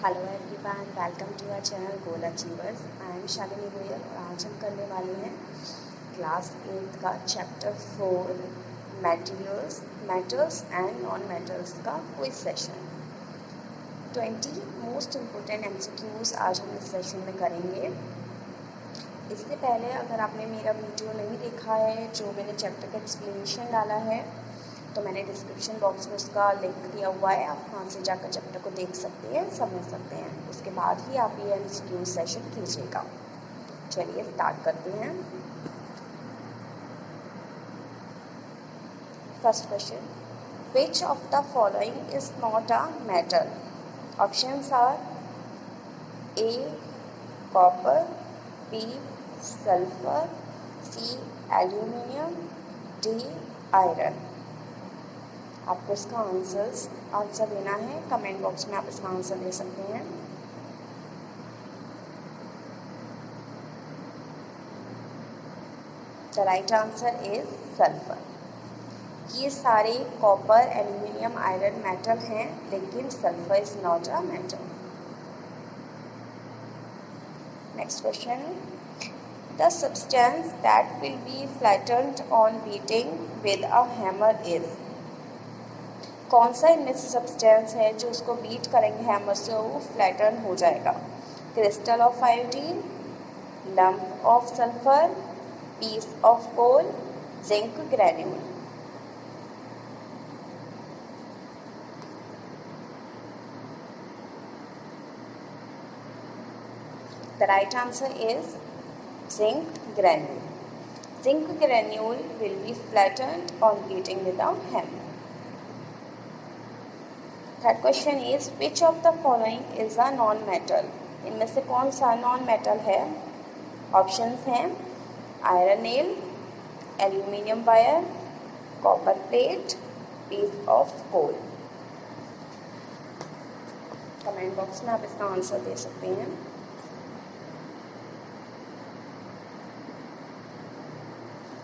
Hello everyone, welcome to our channel goal achievers. I am Shalini Goyal और आज हम करने वाले हैं क्लास 8 का chapter 4 materials, metals and non metals का quiz session. 20 most important MCQs आज हम इस सेशन में करेंगे। इससे पहले अगर आपने मेरा वीडियो नहीं देखा है जो मैंने चैप्टर का एक्सप्लेनेशन डाला है तो मैंने डिस्क्रिप्शन बॉक्स में उसका लिंक दिया हुआ है, आप वहाँ से जाकर चैप्टर को देख सकते हैं, समझ सकते हैं। उसके बाद ही आप ये एमसीक्यू सेशन कीजिएगा। चलिए स्टार्ट करते हैं। First question, which of the following is not a metal? Options are A copper, B sulphur, C aluminium, D iron. आपको इसका आंसर देना है। कमेंट बॉक्स में आप इसका आंसर दे सकते हैं। The right answer is sulphur. ये सारे कॉपर, एल्यूमिनियम, आयरन मेटल हैं, लेकिन sulphur is not a metal. Next question, the substance that will be flattened on beating with a hammer is? कौन सा इनमें से सब्सटेंस है जो उसको बीट करेंगे हैमर से वो फ्लैटन हो जाएगा? Crystal of iodine, lump of sulphur, piece of coal, zinc granule. The right answer is zinc granule. Zinc granule will be flattened on beating with a hammer. Third question is which of the following is a non metal? इनमें से कौन सा non metal है? Options हैं iron nail, aluminium wire, copper plate, piece of coal. Comment box में आप इसका answer दे सकते हैं।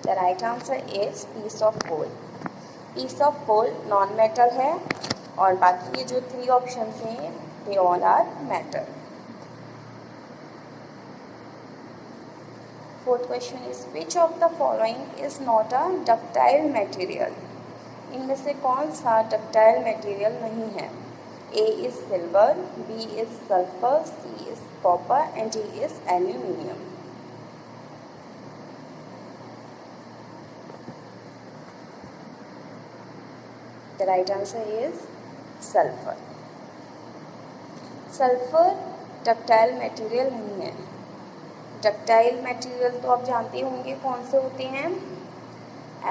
The right answer is piece of coal. Piece of coal non metal है और बाकी ये जो 3 ऑप्शंस हैं they all are metal. Fourth question is which of the following is not a ductile material? इनमें से कौन सा डक्टाइल मटेरियल नहीं है? A is silver, B is sulphur, C is copper and D is aluminium. The right answer is sulphur. Sulphur ductile material नहीं है। Ductile material तो आप जानते होंगे कौन से होते हैं।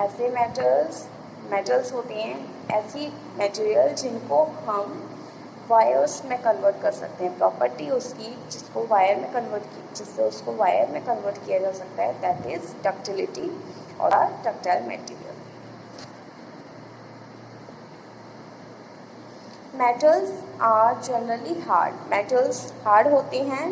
ऐसे मेटल्स होते हैं, ऐसी मटेरियल जिनको हम वायर्स में कन्वर्ट कर सकते हैं। प्रॉपर्टी उसकी जिससे उसको वायर में कन्वर्ट किया जा सकता है, दैट इज डक्टिलिटी और ductile material. Metals are generally hard. Metals hard होते हैं,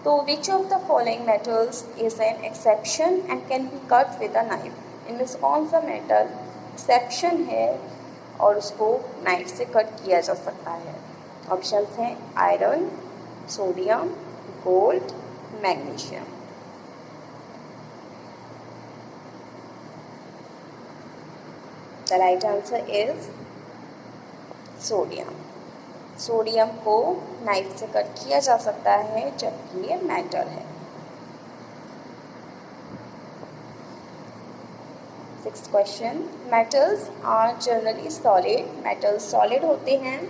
तो which of the following metals is an exception and can be cut with a knife? इनमें से कौन सा मेटल एक्सेप्शन है और उसको नाइफ से कट किया जा सकता है? ऑप्शंस हैं iron, sodium, gold, magnesium. The right answer is sodium. Sodium को नाइफ से कट किया जा सकता है जबकि ये मेटल है। Sixth question, metals are generally solid. Metals solid होते हैं।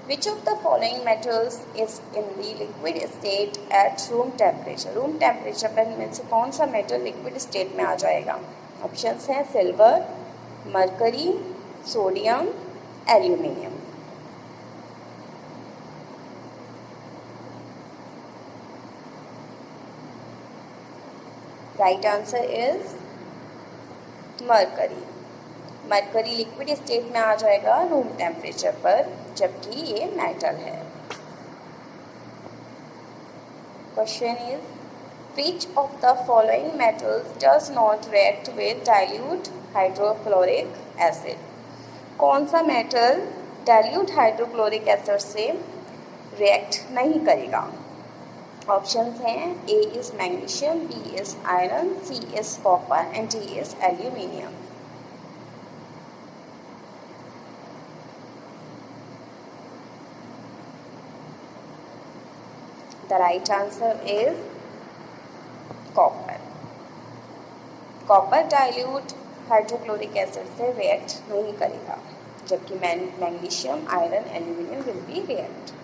Which of the following metals is in the liquid state at room temperature? Room temperature पर इनमें से कौन सा मेटल लिक्विड स्टेट में आ जाएगा? ऑप्शंस हैं silver, mercury, sodium, aluminium. Right answer is mercury. Mercury liquid state में आ जाएगा रूम टेम्परेचर पर, जबकि ये मेटल है। Question is which of the following metals does not react with dilute hydrochloric acid? कौन सा मेटल डाइल्यूट हाइड्रोक्लोरिक एसिड से react नहीं करेगा। ऑप्शंस हैं A is magnesium, B is iron, C is copper and D is aluminium. The right answer is copper. Copper dilute hydrochloric acid से react नहीं करेगा, जबकि magnesium, iron, aluminium will be react.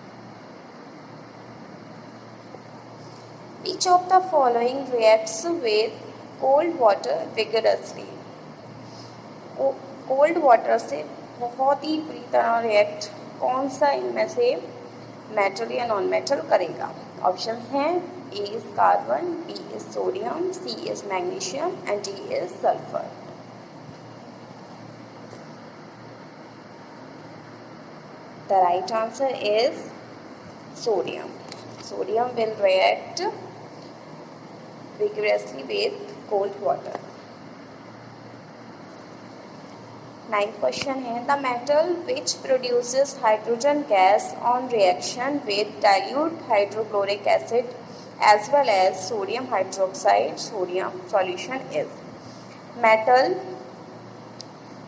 Which of the following reacts with cold water vigorously? Cold water से बहुत ही बुरी तरह react कौन सा इनमें से मेटल या नॉन मेटल करेगा? ऑप्शंस हैं A is carbon, B is sodium, C is magnesium and D is sulphur. The right answer is sodium. Sodium will react vigorously with cold water. Ninth question है the metal which produces hydrogen gas on reaction with dilute hydrochloric acid as well as sodium hydroxide sodium solution is metal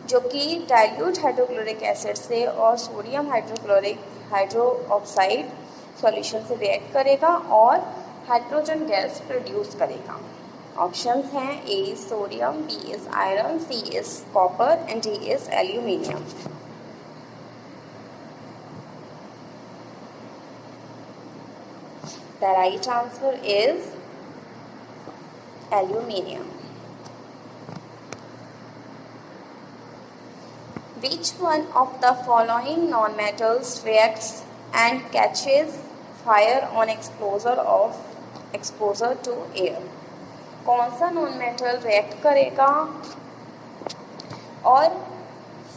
जो कि dilute hydrochloric acid से और sodium hydroxide solution से react करेगा और hydrogen gas produce करेगा। Options हैं A is sodium, B is iron, C is copper and D is aluminium. The right answer is aluminium. Which one of the following non-metals reacts and catches fire on exposure to air? कौन सा non metal react करेगा और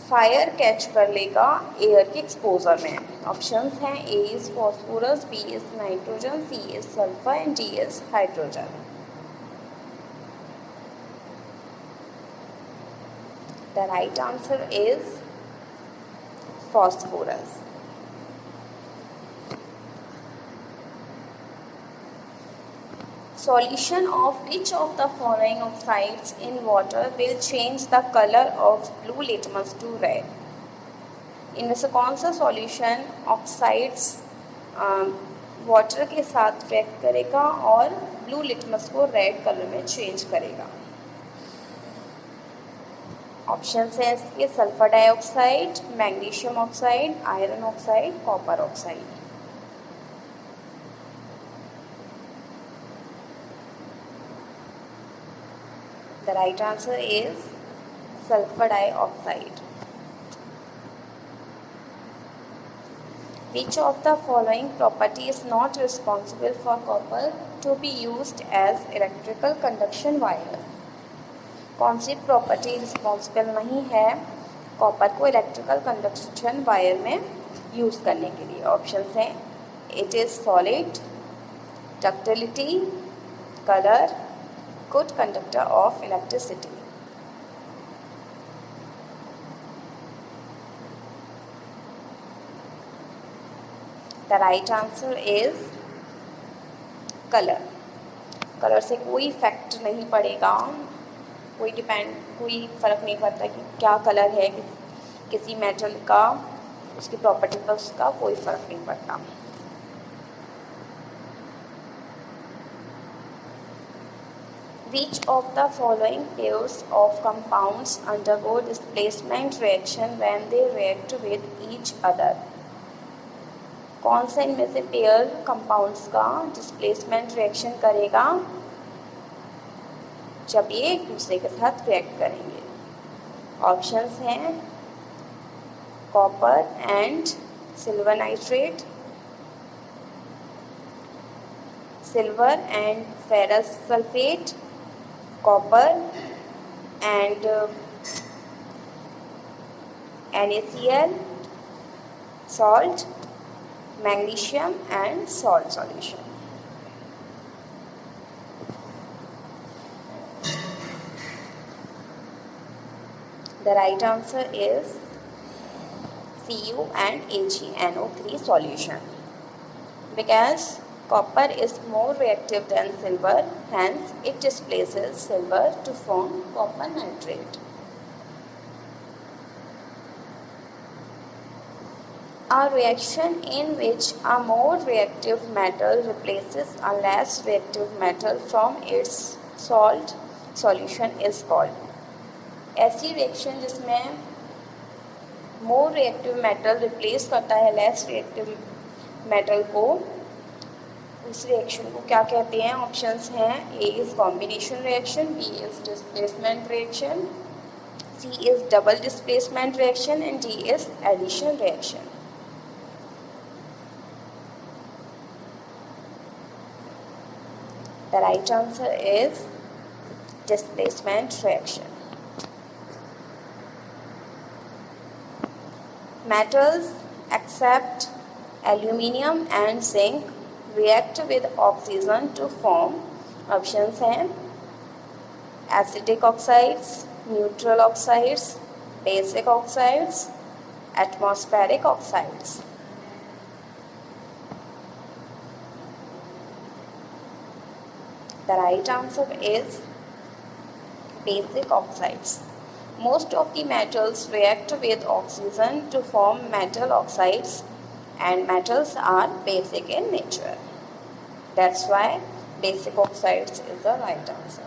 fire catch कर लेगा air के exposure में? Options हैं A is phosphorus, B is nitrogen, C is sulphur and D is hydrogen. The right answer is phosphorus. Solution of which of the following oxides in water will change the color of blue litmus to red? इनमें से कौन सा solution oxides water के साथ react करेगा और blue litmus को red colour में चेंज करेगा? ऑप्शंस हैं इसके sulphur dioxide, magnesium oxide, iron oxide, copper oxide. The right answer is sulphur dioxide. Which of the following property is not responsible for copper to be used as electrical conduction wire? कौन सी property responsible नहीं है copper को electrical conduction wire में use करने के लिए? Options हैं it is solid, ductility, colour, good conductor of electricity. The right answer is colour. Colour से कोई इफेक्ट नहीं पड़ेगा, कोई फ़र्क नहीं पड़ता कि क्या कलर है किसी मेटल का, उसकी प्रॉपर्टी पर उसका कोई फ़र्क नहीं पड़ता। Which of the following pairs of compounds undergo displacement reaction when they react with each other? कौन सा इनमें से पेयर कंपाउंड्स का डिस्प्लेसमेंट रिएक्शन करेगा जब ये एक दूसरे के साथ रिएक्ट करेंगे? ऑप्शंस हैं copper and silver nitrate, silver and ferrous sulphate, copper and NaCl, salt, magnesium and salt solution. The right answer is Cu and AgNO3 solution. because copper is more reactive than silver, hence it displaces silver to form copper nitrate. A reaction in which a more reactive metal replaces a less reactive metal from its salt solution is called. ऐसी reaction जिसमें more reactive metal replace करता है less reactive metal को, उस reaction को क्या कहते हैं? ऑप्शंस हैं, A is combination reaction, B is displacement reaction, C is double displacement reaction and D is addition reaction. The right answer is displacement reaction. Metals except aluminium and zinc react with oxygen to form, options हैं, acidic oxides, neutral oxides, basic oxides, atmospheric oxides. The right answer is basic oxides. Most of the metals react with oxygen to form metal oxides and metals are basic in nature. That's why basic oxides is the right answer.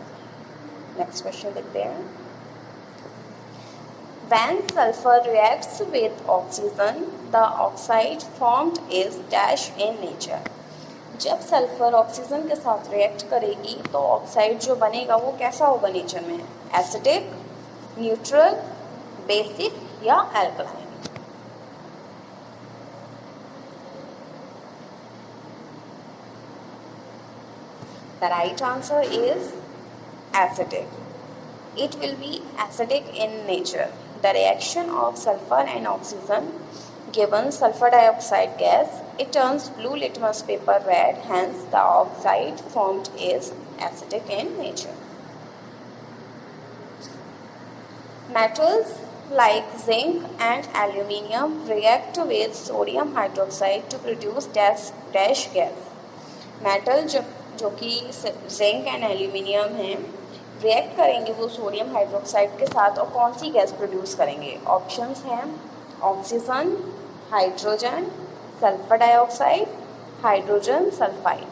Next question देखते हैं. When sulfur reacts with oxygen, the oxide formed is dash in nature. जब sulphur oxygen के साथ react करेगी तो oxide जो बनेगा वो कैसा होगा नेचर में? एसिडिक, न्यूट्रल, बेसिक या alkaline? The right answer is acidic. It will be acidic in nature. The reaction of sulfur and oxygen given sulfur dioxide gas, it turns blue litmus paper red, hence the oxide formed is acidic in nature. Metals like zinc and aluminium react with sodium hydroxide to produce dash gas. Metal जो कि zinc and aluminium हैं react करेंगे वो sodium hydroxide के साथ और कौन सी gas produce करेंगे? ऑप्शंस हैं, oxygen, hydrogen, sulphur dioxide, hydrogen sulphide.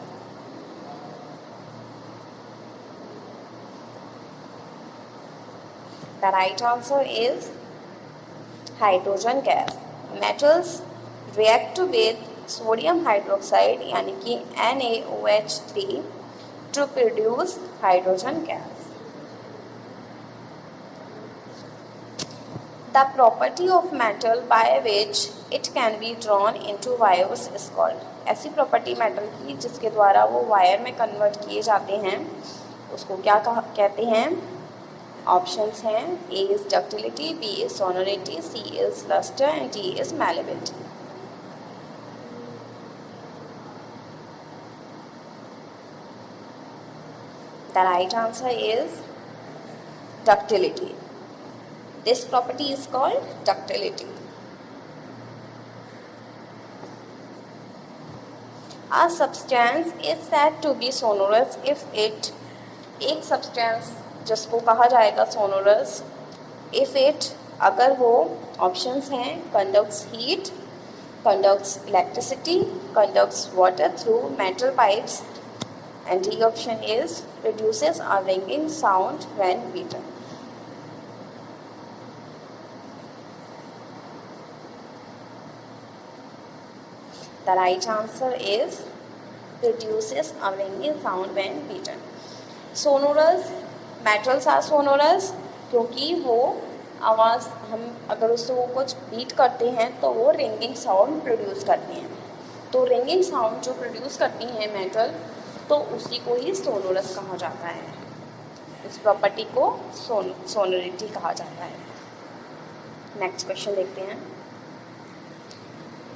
The right answer is hydrogen gas. Metals react with sodium hydroxide यानी कि NaOH3 to produce hydrogen gas. The property of metal by which it can be drawn into wires is called. ऐसी property metal की जिसके द्वारा वो wire में convert किए जाते हैं उसको क्या कहते हैं? ऑप्शंस हैं, A is ductility, B is sonority, C is lustre and D is malleability. The right answer is ductility. This property is called ductility. A substance is said to be sonorous if it, एक substance जिसको कहा जाएगा sonorous if it, अगर वो, options हैं, conducts heat, conducts electricity, conducts water through metal pipes, and D option is produces a ringing sound when beaten. The right answer is produces a ringing sound when beaten. Sonorous, metals are sonorous क्योंकि वो आवाज़ हम अगर उससे वो कुछ beat करते हैं तो वो रिंगिंग साउंड प्रोड्यूस करती हैं. तो रिंगिंग साउंड जो प्रोड्यूस करती हैं मेटल तो उसी को ही सोनोरस कहा जाता है. इस प्रॉपर्टी को सोनोरिटी कहा जाता है. नेक्स्ट क्वेश्चन देखते हैं.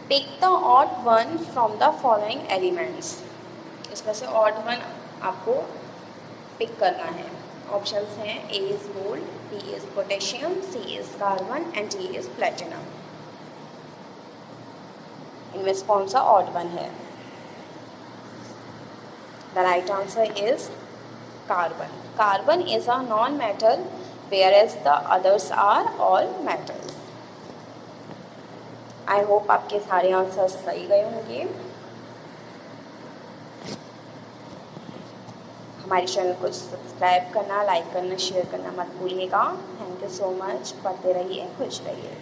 Pick the odd one from the following elements. इसमें से ऑड वन आपको पिक करना है. ऑप्शंस हैं, A is gold, B is potassium, C is carbon and D is platinum. इनमें से कौन सा ऑड वन है? The right answer is carbon. Carbon is a non-metal, whereas the others are all metals. I hope आपके सारे answers सही गए होंगे। हमारे चैनल को सब्सक्राइब करना, लाइक करना, शेयर करना मत भूलिएगा। Thank you so much. पढ़ते रहिए, खुश रहिए।